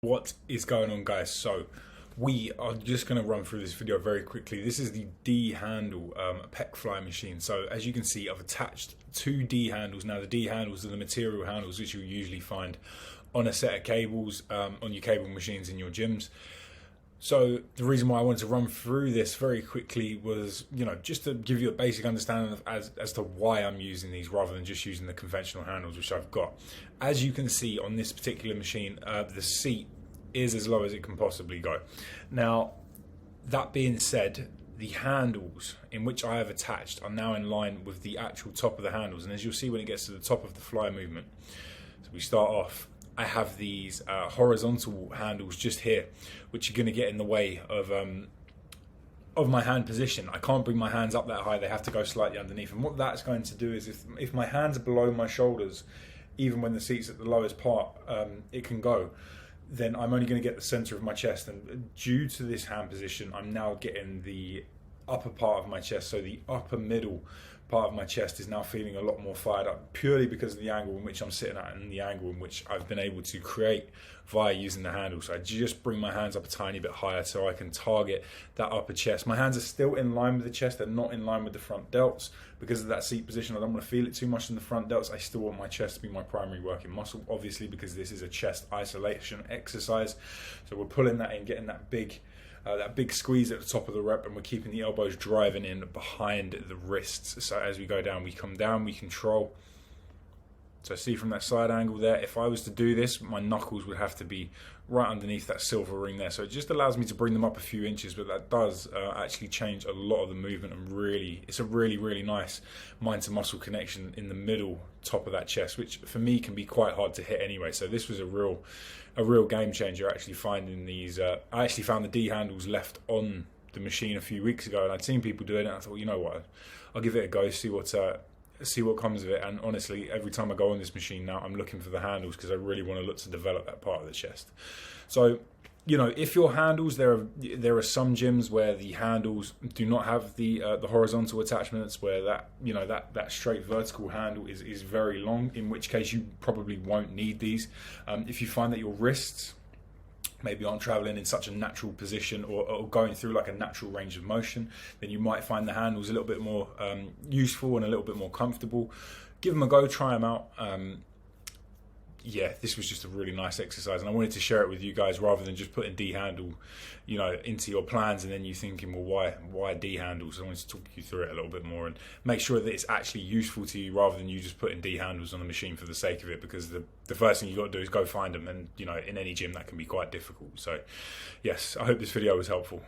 What is going on, guys? So we are just going to run through this video very quickly. This is the D handle PEC fly machine. So as you can see, I've attached two D handles. Now the D handles are the material handles which you'll usually find on a set of cables on your cable machines in your gyms. So the reason why I wanted to run through this very quickly was, just to give you a basic understanding of as to why I'm using these rather than just using the conventional handles which I've got. As you can see on this particular machine, the seat is as low as it can possibly go. Now, that being said, the handles in which I have attached are now in line with the actual top of the handles. And as you'll see when it gets to the top of the fly movement, so we start off, I have these horizontal handles just here, which are going to get in the way of my hand position. I can't bring my hands up that high, they have to go slightly underneath. And what that's going to do is if my hands are below my shoulders, even when the seat's at the lowest part, it can go, then I'm only going to get the center of my chest. And due to this hand position, I'm now getting the upper part of my chest, so the upper middle part of my chest is now feeling a lot more fired up, purely because of the angle in which I'm sitting at and the angle in which I've been able to create via using the handle. So I just bring my hands up a tiny bit higher so I can target that upper chest. My hands are still in line with the chest, they're not in line with the front delts. Because of that seat position, I don't want to feel it too much in the front delts. I still want my chest to be my primary working muscle, obviously, because this is a chest isolation exercise. So we're pulling that in, getting that big squeeze at the top of the rep, and we're keeping the elbows driving in behind the wrists. So as we go down, we come down, we control. So see from that side angle there, if I was to do this, my knuckles would have to be right underneath that silver ring there. So it just allows me to bring them up a few inches, but that does actually change a lot of the movement, and really, it's a really nice mind to muscle connection in the middle top of that chest, which for me can be quite hard to hit anyway. So this was a real game changer, actually finding these. I actually found the D handles left on the machine a few weeks ago, and I'd seen people doing it, and I thought, you know what, I'll give it a go, see what comes of it. And honestly, every time I go on this machine now, I'm looking for the handles because I really want to look to develop that part of the chest. So, if your handles, there are some gyms where the handles do not have the horizontal attachments, where that straight vertical handle is very long, in which case you probably won't need these. If you find that your wrists maybe aren't traveling in such a natural position or going through like a natural range of motion, then you might find the handles a little bit more useful and a little bit more comfortable. Give them a go, try them out. Yeah, this was just a really nice exercise, and I wanted to share it with you guys rather than just putting D handle, into your plans and then you thinking, well, why D handles? So I wanted to talk you through it a little bit more and make sure that it's actually useful to you rather than you just putting D handles on the machine for the sake of it, because the first thing you got to do is go find them, and in any gym that can be quite difficult. So yes, I hope this video was helpful.